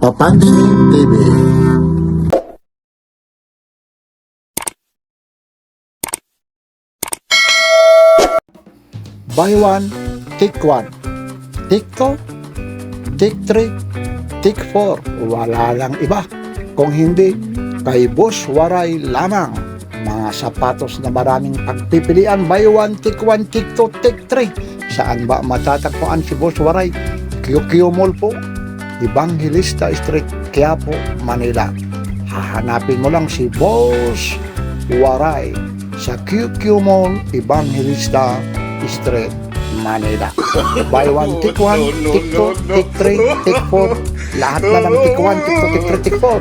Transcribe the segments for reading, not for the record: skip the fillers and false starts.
Papansin TV. Buy one, take one. Take two, take three, take four. Wala lang iba. Kung hindi, kay Boss Waray lamang. Mga sapatos na maraming pagpipilian. Buy one, take two, take three. Saan ba matatagpuan si Boss Waray? QQ Mall po. Evangelista Street, Quiapo, Manila. Hahanapin mo lang si Boss Waray sa QQ Mall, Evangelista Street, Manila. Buy one, take two, take three, take four. Lahat na ng take one, take two, take three, take four.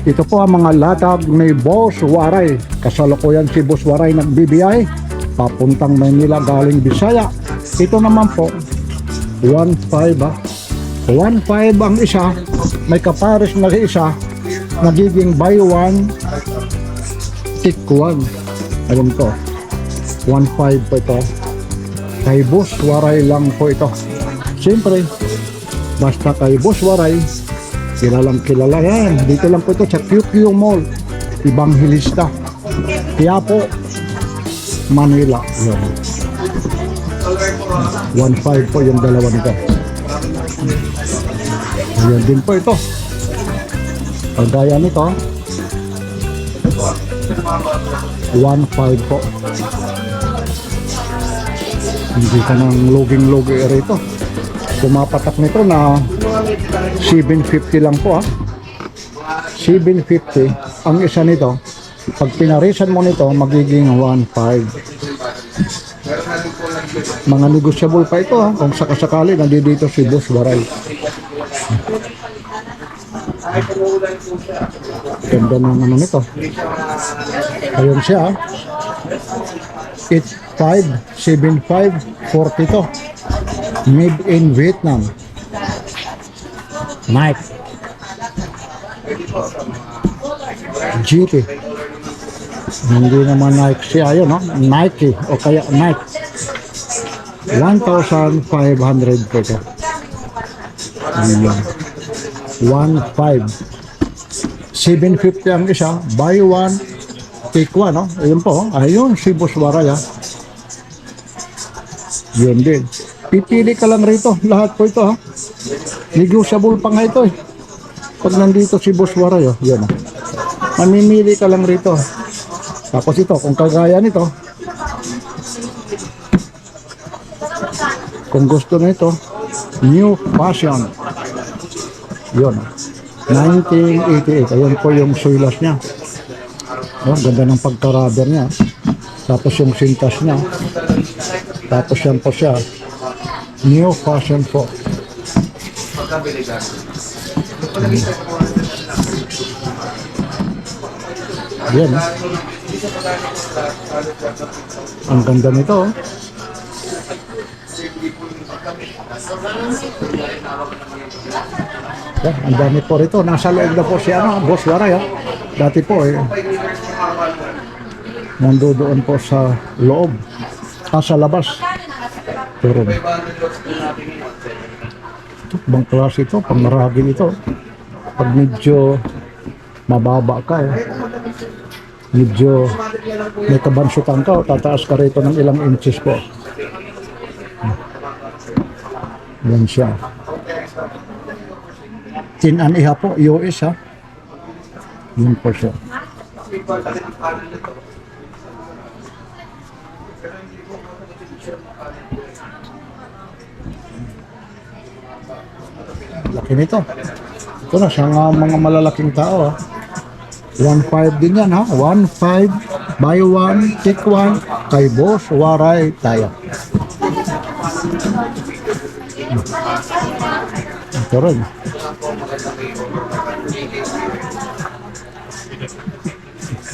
Ito po ang mga latag ni Boss Waray. Kasalukuyan si Boss Waray nagbibiyay papuntang Manila galing Bisaya. Ito naman po 1.5 1.5 ang isa, may kapares na isa, nagiging buy one, take one. Ayun po, 1.5 po ito. Kay Boss Waray lang po ito. Siyempre, basta kay Boss Waray, kilalang kilala yan. Dito lang po ito sa QQ Mall, Evangelista, Quiapo, Manila. 1.5 po yung dalawa nito. Ayan din po ito. Pagaya nito 1.5 po. Hindi ka nang loging-logi rito. Pumapatak nito na 750 lang po 750 ang isa nito. Pag pinarisan mo nito magiging 1.5. Mga negosyable pa ito kung sakasakali nandito si Boss Waray. Ganda ng ano nito. Ayun siya 857540 to. Made in Vietnam. Nike GT. Hindi naman Nike siya yun, no? Nike o kaya Nike. 1,500 po ito. 1.5. 750 ang isa. Buy one, take one, no? Ayun po. Ayun si Boss Waray, Yun din. Pipili ka lang rito. Lahat po ito, Negotiable pa nga ito, Pag nandito si Boss Waray, Yan, mamimili ka lang rito. Tapos ito, kung kagaya nito, kung gusto nito, new fashion. Yun. 1988. Ayun po yung suilas niya. Ganda ng pagka-rubber niya. Tapos yung sintas niya. Tapos yan po siya. New fashion po. Yan. Ang ganda nito. Ang dami po rito. Nasa loob na po siya, Boss Waray, Dati po, nandoon po sa loob. Sa labas. Pero, ito, bang klase ito, pangaragin ito. Pag medyo mababa ka, medyo may kabansutan ka, tataas ka rito ng ilang inches po. Yan siya. 10.5 po, US, Yun po siya. Laki nito. Ito na siya mga malalaking tao, 1.5 din yan, 1.5, buy one, take one, kay Boss Waray tayo. Ito rin.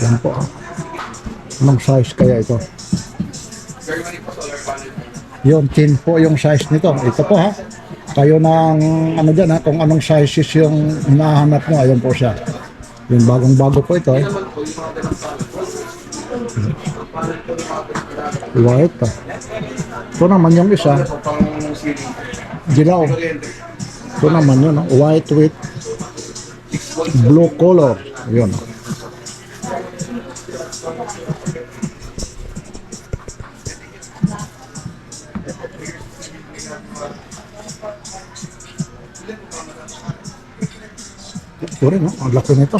Yan po. Anong size kaya ito? Yun, 10 po yung size nito. Ito po, Kayo ng ano dyan, kung anong sizes yung hinahanap mo. Ayun po siya. Yung bagong-bago po ito. White, Ito naman yung isa. Dilaw. Ito naman yun, white with Blue color. Yun. Ito rin, no? Ang laki nito.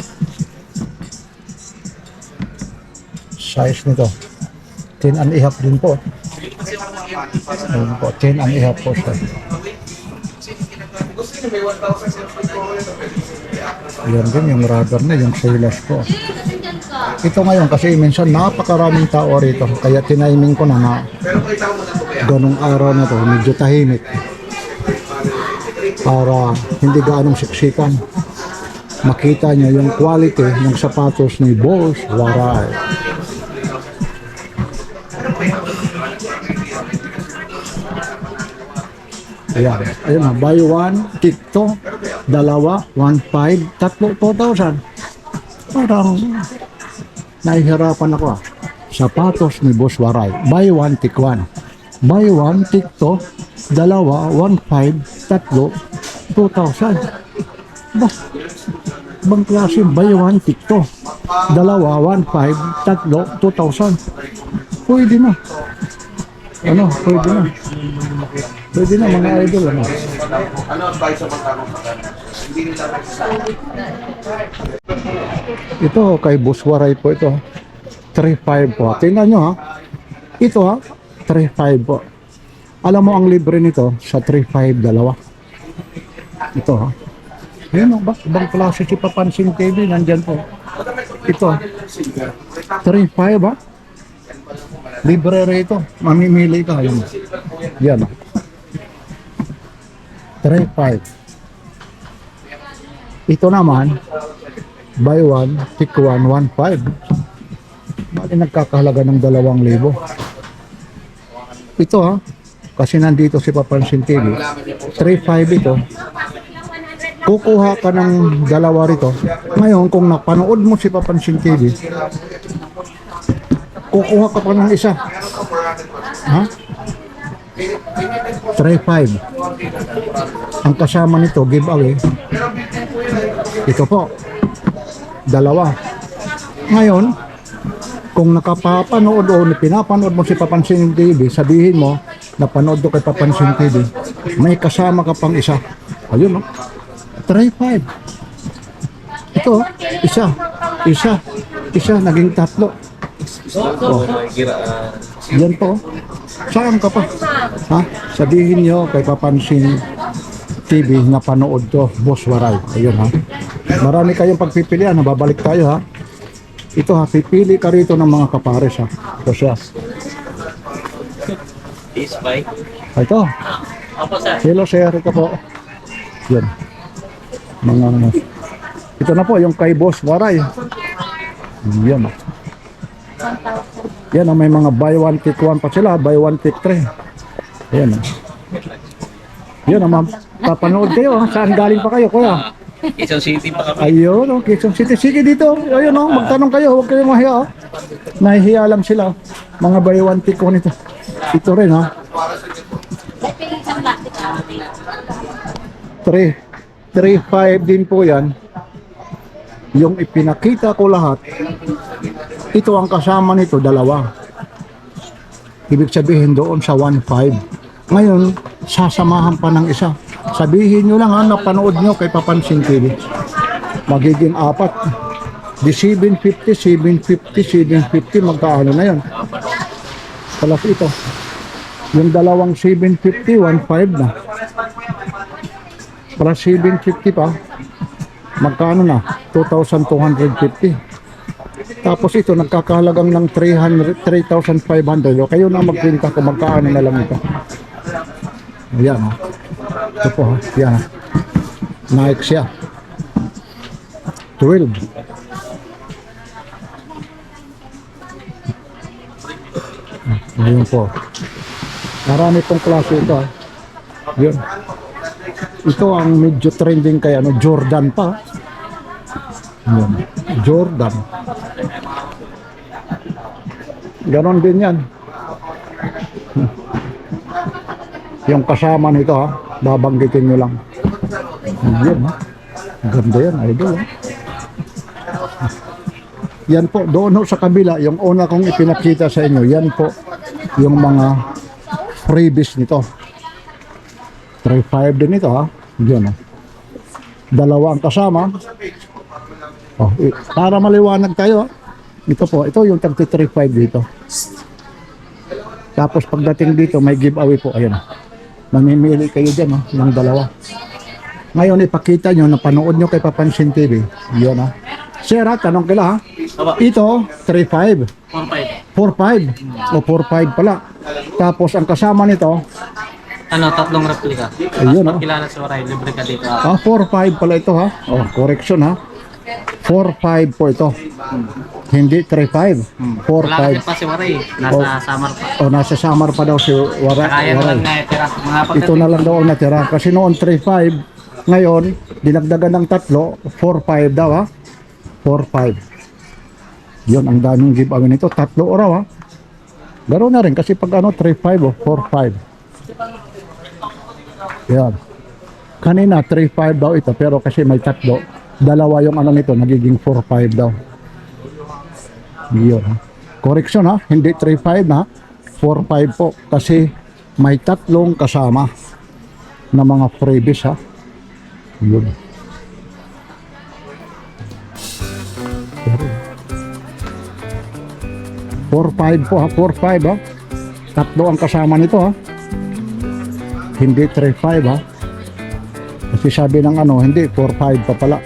Size nito. 10 and a half din po. Ayun po, 10 and a half po siya. Ayan din yung rubber na, yung sailors ko. Ito ngayon kasi minsan napakaraming tao rito. Kaya tiniming ko na ganong araw na to, medyo tahimik. Para hindi gaanong siksikan. Makita nyo yung quality ng sapatos ni Boss Waray. Ayan, ayun na, buy one, tikto, dalawa, 1.5, tatlo, 2,000. Parang nahihirapan ako Sapatos ni Boss Waray, buy one, tik one. Buy one, tikto, dalawa, 1.5, tatlo, 2,000. Bah, bang klase, buy one, tikto, dalawa, 1.5, tatlo, 2,000. Pwede na. Ano, pwede na. Pwede na mga idol, ano. Ano advice sa mga tanong? Hindi nila Ito kay Boss Waray po ito. 3.5 po. Tingnan nyo ha. Ito ha. 3.5 po. Alam mo ang libre nito sa 3.5 dalawa. Ito ha. Ayun o. Bang klase si Papansin TV. Nandyan po. Ito. 3.5 ha. Libre rito. Mamimili ka. Ayun. Yan ha. 3.5. Ito naman, buy one, take one, 1.5. Bali nagkakahalaga ng 2,000. Ito ha, kasi nandito si Papansin TV, 3.5 ito. Kukuha ka ng dalawa rito. Ngayon, kung napanood mo si Papansin TV, kukuha ka pa ng isa. Ha? 3.5. Ang kasama nito, giveaway. Ito po. Dalawa. Ngayon, kung nakapapanood o pinapanood mo si Papansin TV, sabihin mo, napanood ko kay Papansin TV, may kasama ka pang isa. Ayun, no? 3.5. Ito, isa, naging tatlo. Oh. Yan po. Saan ka pa? Ha? Sabihin nyo kay Papansin TV na panood to, Boss Waray. Ayun ha. Marami kayong pagpipilian. Babalik tayo ha. Ito ha, pipili ka rito ng mga kapares ha. Ito siya. Ito. Hello sir, ito po. Yan. Ito na po, yung kay Boss Waray. Yan ha. Yan may mga buy one take one pa sila, buy one take three. Ayan yan ma'am, papanood kayo saan galing pa kayo kuya? Quezon City pa kami. Ayun, Quezon City, sige dito. Ayun magtanong kayo, huwag kayong mahiya nahihiya lang sila, mga buy one take one ito. Ito rin 3.5 din po yan. Yung ipinakita ko lahat, ito ang kasama nito, dalawa. Ibig sabihin doon sa 1.5. Ngayon, sasamahan pa ng isa. Sabihin nyo lang napanood nyo kay Papansin TV. Magiging 4. Di 750, 750, 750, magkaano na yan. Plus ito. Yung dalawang 750, 1.5 na. Plus 750 pa. Magkano na? 2,250. Tapos ito, nagkakahalagang ng 3,500. O kayo na magpinta kung magkaano na lang ito. Ayan ito po Ayan Nike siya. 12. Ayan po. Marami pong klase ito Yun. Ito ang medyo trending kay Jordan pa. Ayan. Jordan. Ganon din yan. Yung kasama nito babanggitin nyo lang. Yan Ganda yan, idol. Yan po, doon ho sa kabila, yung una kong ipinakita sa inyo, yan po yung mga freebies nito. 3.5 din ito ha. Yan ha. Dalawa ang kasama. Oh, para maliwanag tayo, ito po, ito yung 33.5 dito. Tapos pagdating dito, may giveaway po. Ayan. Mamimili kayo dyan, oh, ng dalawa. Ngayon, ipakita nyo, napanood nyo kay Papansin TV. Yan, ha. Sir, ha, tanong kila, ha. Ito, 3.5. 4.5. O, 4.5 pala. Tapos, ang kasama nito, Tatlong replika. ayun, Tapos ha. kilala sa Waray, libre ka dito. 4.5 pala ito, ha. Oh, correction, ha. 4.5 po ito. Hindi 3.5. Wala 4.5. kasi pa si Waray, nasa Samar pa. O, nasa Samar pa daw si Kaya na Waray. lang na itira. Mga Ito na lang daw ang natira. Kasi noon 3.5, ngayon, dinagdagan ng 3, 4.5 daw ha. 4.5. Yun, ang daming giveaway nito. 3 oraw ha. Garo na rin kasi pag ano, 3.5 o 4.5. Yan. Kanina 3.5 daw ito pero kasi may 3, dalawa yung ano nito, nagiging 4.5 daw. Yun ha. Correction ha, hindi 3.5 na, 4.5 po kasi may 3 kasama na mga freebies ha. Yun. 4.5 po ha, 4.5 ha. 3 ang kasama nito ha. Hindi 3.5 ha. Kasi sabi ng ano, hindi 4.5 pa pala.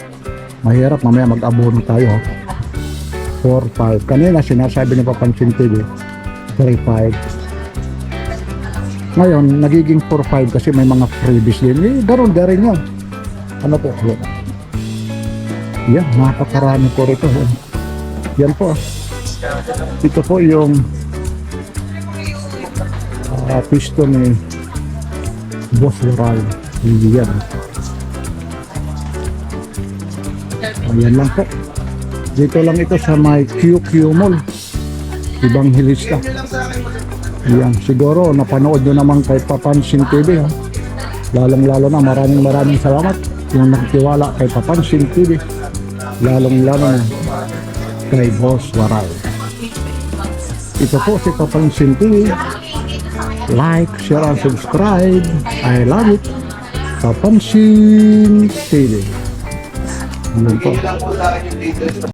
Mahirap mamaya mag-abono tayo ha. 4.5. Kanina sinasabi ni Papansin TV 3.5. Ngayon, nagiging 4.5 kasi may mga freebies din. Garon rin yun. Ano po? Yan, napakarami ko rito. Yan po. Ito po yung piston ni Boss Waray. Yan. Ayan lang po. Dito lang ito sa may QQ Mall. Evangelista. Yan. Siguro napanood nyo naman kay Papansin TV. Ha? Lalong-lalo na maraming salamat yung nagtiwala kay Papansin TV. Lalong-lalo na kay Boss Waray. Ito po si Papansin TV. Like, share, and subscribe. I love it. Papansin TV. Yun po. Hindi lang po sa akin yung details.